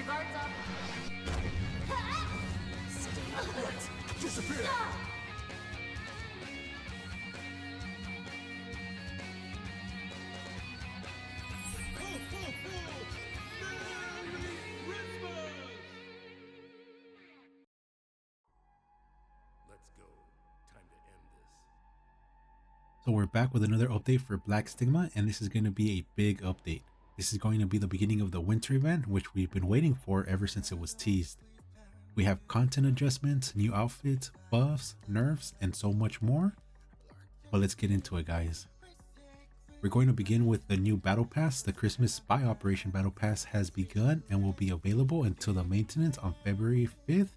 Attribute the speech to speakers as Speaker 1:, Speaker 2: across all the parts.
Speaker 1: Guards up.
Speaker 2: Stay put. Disappear.
Speaker 3: Let's go. Time to end this.
Speaker 4: So we're back with another update for Black Stigma, and this is going to be a big update. This is going to be the beginning of the winter event, which we've been waiting for ever since it was teased. We have content adjustments, new outfits, buffs, nerfs, and so much more. But let's get into it, guys. We're going to begin with the new Battle Pass. The Christmas Spy Operation Battle Pass has begun and will be available until the maintenance on February 5th,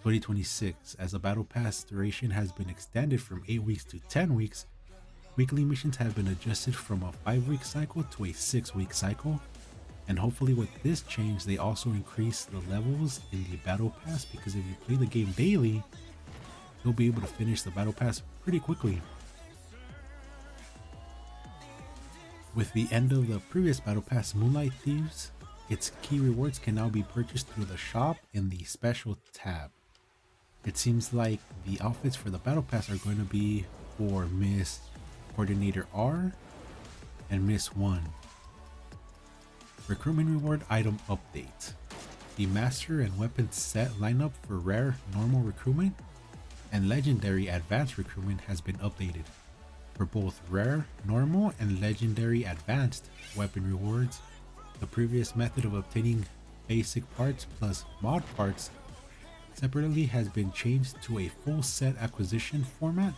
Speaker 4: 2026. As the Battle Pass duration has been extended from 8 weeks to 10 weeks, weekly missions have been adjusted from a 5-week cycle to a 6-week cycle. And hopefully with this change, they also increase the levels in the Battle Pass, because if you play the game daily, you'll be able to finish the Battle Pass pretty quickly. With the end of the previous Battle Pass, Moonlight Thieves, its key rewards can now be purchased through the shop in the special tab. It seems like the outfits for the Battle Pass are going to be for Miss Coordinator R and Miss 1. Recruitment reward item update. The master and weapon set lineup for rare normal recruitment and legendary advanced recruitment has been updated. For both rare normal and legendary advanced weapon rewards, the previous method of obtaining basic parts plus mod parts separately has been changed to a full set acquisition format,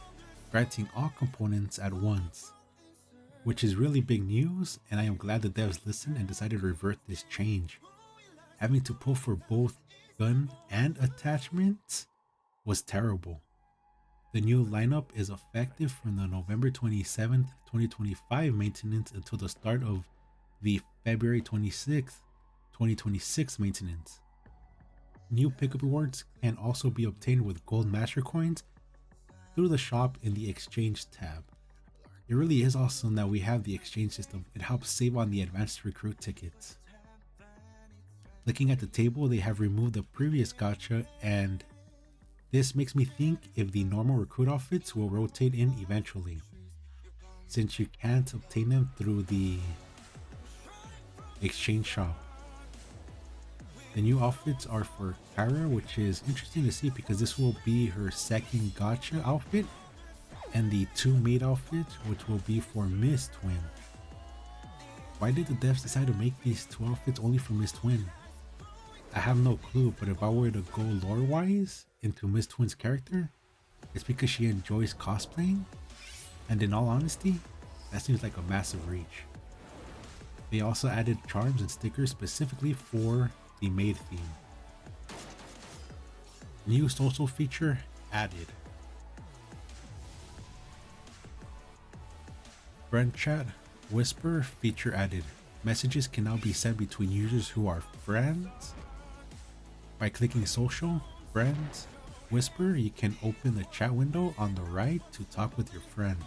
Speaker 4: granting all components at once, which is really big news, and I am glad the devs listened and decided to revert this change. Having to pull for both gun and attachments was terrible. The new lineup is effective from the November 27th, 2025 maintenance until the start of the February 26th, 2026 maintenance. New pickup rewards can also be obtained with gold master coins through the shop in the exchange tab. It really is awesome that we have the exchange system. It helps save on the advanced recruit tickets. Looking at the table, they have removed the previous gacha, and this makes me think if the normal recruit outfits will rotate in eventually, since you can't obtain them through the exchange shop. The new outfits are for Kyra, which is interesting to see because this will be her second gacha outfit, and the 2 maid outfits, which will be for Miss Twin. Why did the devs decide to make these 2 outfits only for Miss Twin? I have no clue, but if I were to go lore wise into Miss Twin's character, it's because she enjoys cosplaying, and in all honesty, that seems like a massive reach. They also added charms and stickers specifically for the maid theme. New social feature added. Friend chat whisper feature added. Messages can now be sent between users who are friends. By clicking social, friends, whisper, you can open the chat window on the right to talk with your friend.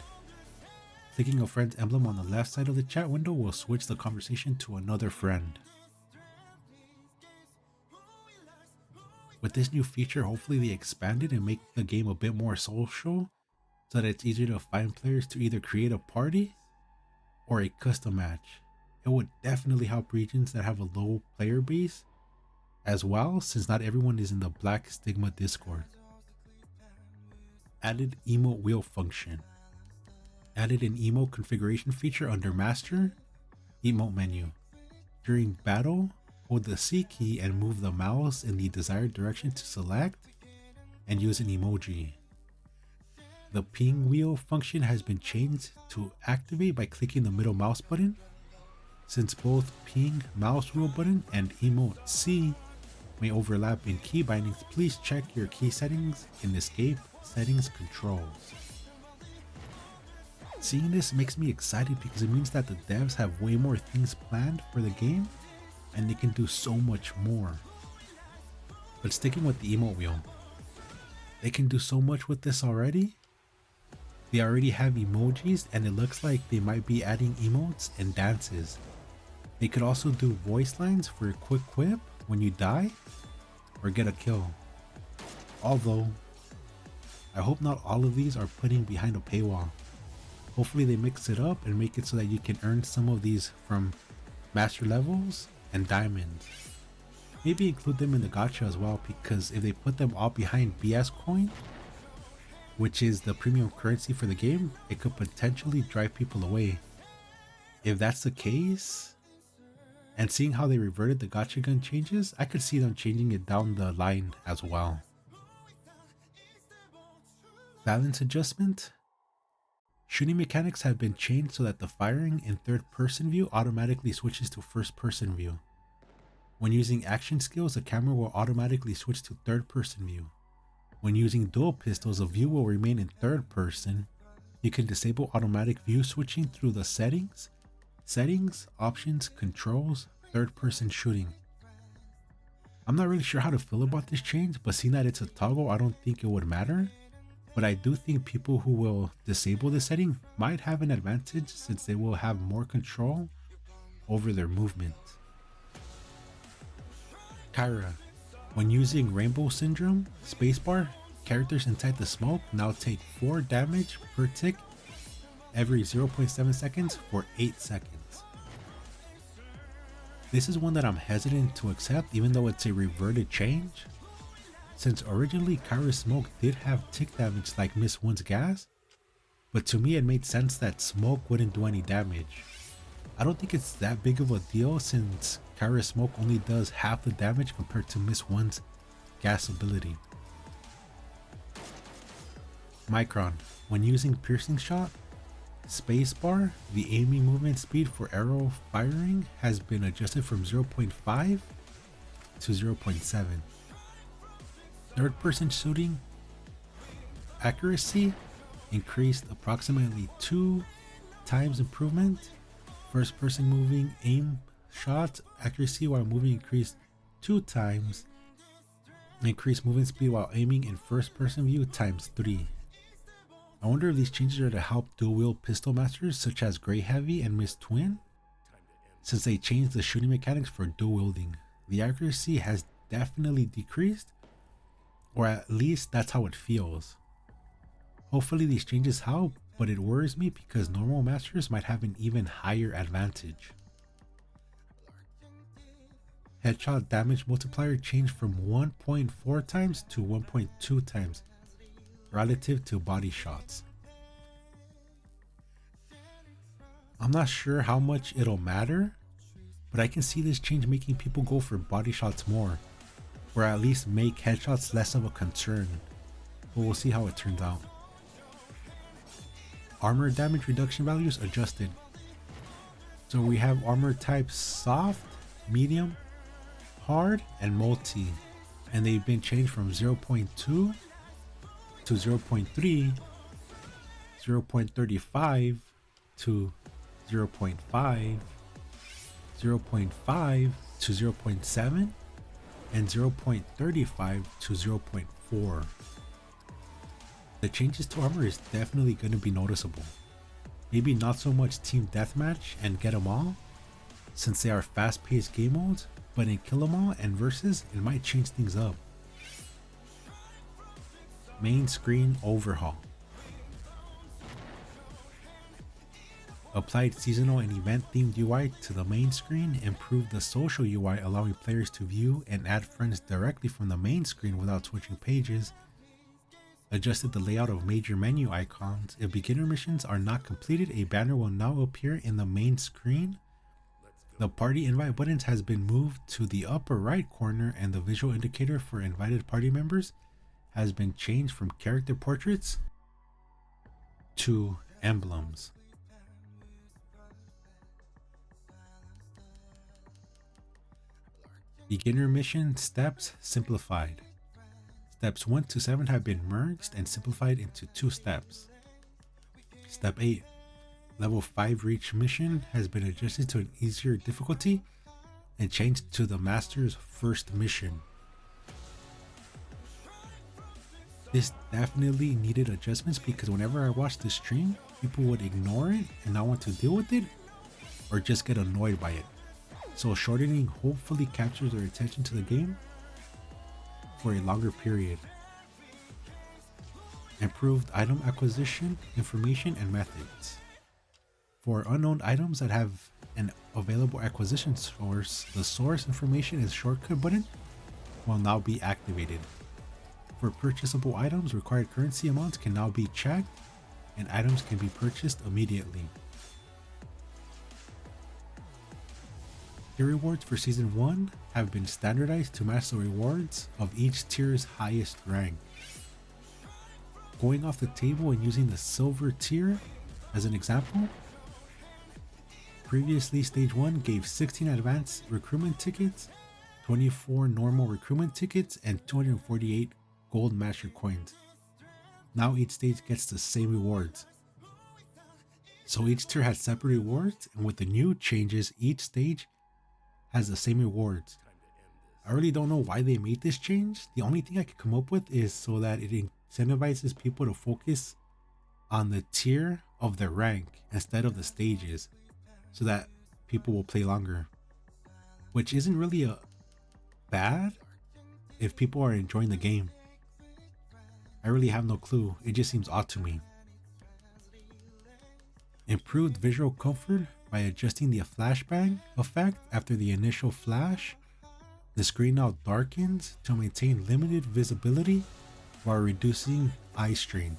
Speaker 4: Clicking a friend's emblem on the left side of the chat window will switch the conversation to another friend. With this new feature, hopefully they expand it and make the game a bit more social, so that it's easier to find players to either create a party or a custom match. It would definitely help regions that have a low player base as well, since not everyone is in the Black Stigma Discord. Added emote wheel function. Added an emote configuration feature under Master, emote menu. During battle, hold the C key and move the mouse in the desired direction to select and use an emoji. The ping wheel function has been changed to activate by clicking the middle mouse button. Since both ping mouse wheel button and emote C may overlap in key bindings, please check your key settings in escape settings controls. Seeing this makes me excited because it means that the devs have way more things planned for the game and they can do so much more. But sticking with the emote wheel, they can do so much with this already. They already have emojis and it looks like they might be adding emotes and dances. They could also do voice lines for a quick quip when you die or get a kill. Although, I hope not all of these are putting behind a paywall. Hopefully they mix it up and make it so that you can earn some of these from master levels and diamonds. Maybe include them in the gacha as well, because if they put them all behind BS coin, which is the premium currency for the game, it could potentially drive people away. If that's the case, and seeing how they reverted the gacha gun changes, I could see them changing it down the line as well. Balance adjustment. Shooting mechanics have been changed so that the firing in third person view automatically switches to first person view. When using action skills, the camera will automatically switch to third person view. When using dual pistols, the view will remain in third person. You can disable automatic view switching through the settings, options, controls, third person shooting. I'm not really sure how to feel about this change, but seeing that it's a toggle, I don't think it would matter. But I do think people who will disable this setting might have an advantage, since they will have more control over their movement. Kyra. When using Rainbow Syndrome, spacebar, characters inside the smoke now take 4 damage per tick every 0.7 seconds for 8 seconds. This is one that I'm hesitant to accept, even though it's a reverted change, since originally Kyra's smoke did have tick damage like Miss One's gas, but to me it made sense that smoke wouldn't do any damage. I don't think it's that big of a deal, since Kyra's smoke only does half the damage compared to Miss One's gas ability. Micron. When using piercing shot, spacebar, the aiming movement speed for arrow firing has been adjusted from 0.5 to 0.7. Third person shooting accuracy increased approximately 2 times improvement. First person moving aim shot accuracy while moving increased 2 times. Increased movement speed while aiming in first person view times 3. I wonder if these changes are to help dual wield pistol masters such as Grey Heavy and Miss Twin, since they changed the shooting mechanics for dual wielding. The accuracy has definitely decreased, or at least that's how it feels. Hopefully these changes help, but it worries me because normal masters might have an even higher advantage. Headshot damage multiplier changed from 1.4 times to 1.2 times relative to body shots. I'm not sure how much it'll matter, but I can see this change making people go for body shots more, or at least make headshots less of a concern, but we'll see how it turns out. Armor damage reduction values adjusted. So we have armor types soft, medium, hard, and multi, and they've been changed from 0.2 to 0.3, 0.35 to 0.5, 0.5 to 0.7, and 0.35 to 0.4. The changes to armor is definitely going to be noticeable. Maybe not so much team deathmatch and get 'em all, since they are fast-paced game modes, but in kill 'em all and versus, it might change things up. Main screen overhaul. Applied seasonal and event themed UI to the main screen, improved the social UI, allowing players to view and add friends directly from the main screen without switching pages. Adjusted the layout of major menu icons. If beginner missions are not completed, a banner will now appear in the main screen. The party invite buttons has been moved to the upper right corner, and the visual indicator for invited party members has been changed from character portraits to emblems. Beginner mission steps simplified. Steps 1 to 7 have been merged and simplified into 2 steps. Step 8. Level 5 reach mission has been adjusted to an easier difficulty and changed to the master's first mission. This definitely needed adjustments, because whenever I watched the stream, people would ignore it and not want to deal with it, or just get annoyed by it. so shortening hopefully captures their attention to the game for a longer period. Improved item acquisition, information, and methods. For unknown items that have an available acquisition source, the source information and shortcut button will now be activated. For purchasable items, required currency amounts can now be checked and items can be purchased immediately. The rewards for Season 1 have been standardized to match the rewards of each tier's highest rank. Going off the table and using the silver tier as an example, previously Stage 1 gave 16 advanced recruitment tickets, 24 normal recruitment tickets, and 248 gold master coins. Now each stage gets the same rewards. So each tier has separate rewards, and with the new changes, each stage has the same rewards. I really don't know why they made this change. The only thing I could come up with is so that it incentivizes people to focus on the tier of their rank instead of the stages, so that people will play longer, which isn't really a bad if people are enjoying the game. I really have no clue. It just seems odd to me. Improved visual comfort by adjusting the flashbang effect after the initial flash. The screen now darkens to maintain limited visibility while reducing eye strain.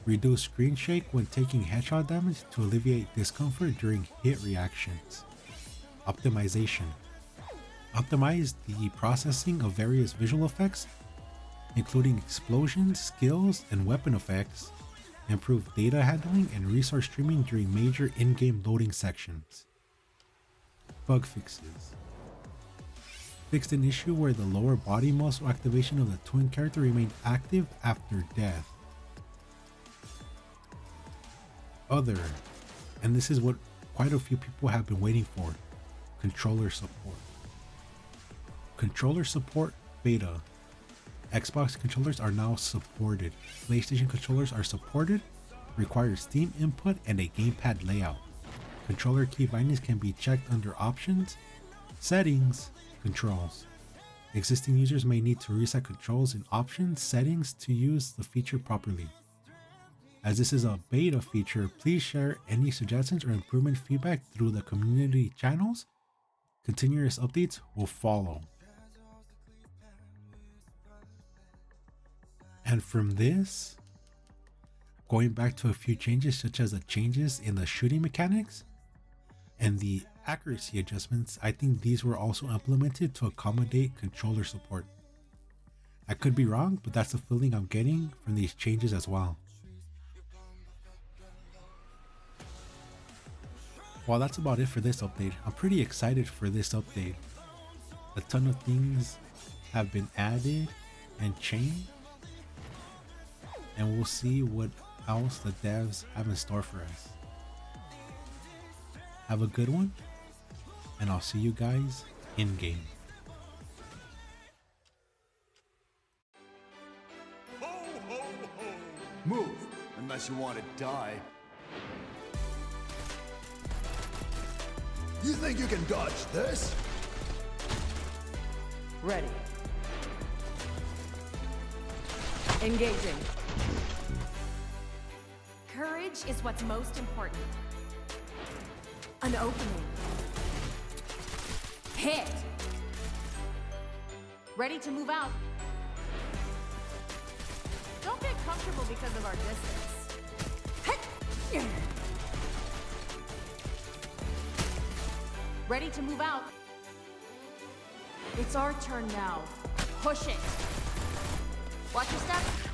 Speaker 4: Reduce screen shake when taking headshot damage to alleviate discomfort during hit reactions. Optimization. Optimize the processing of various visual effects, including explosions, skills, and weapon effects. Improve data handling and resource streaming during major in-game loading sections. Bug fixes. Fixed an issue where the lower body muscle activation of the twin character remained active after death. Other, and this is what quite a few people have been waiting for, controller support. Controller support beta. Xbox controllers are now supported. PlayStation controllers are supported, require Steam input and a gamepad layout. Controller key bindings can be checked under Options, Settings, Controls. Existing users may need to reset controls in Options, Settings to use the feature properly. As this is a beta feature, please share any suggestions or improvement feedback through the community channels. Continuous updates will follow. And from this, going back to a few changes such as the changes in the shooting mechanics and the accuracy adjustments, I think these were also implemented to accommodate controller support. I could be wrong, but that's the feeling I'm getting from these changes as well. Well, that's about it for this update. I'm pretty excited for this update. A ton of things have been added and changed, and we'll see what else the devs have in store for us. Have a good one, and I'll see you guys in game.
Speaker 2: Ho, ho, ho! Move, unless you want to die. You think you can dodge this?
Speaker 1: Ready. Engaging.
Speaker 5: Courage is what's most important. An opening. Hit. Ready to move out. Don't get comfortable because of our distance. Hit. Ready to move out. It's our turn now. Push it. Watch your step.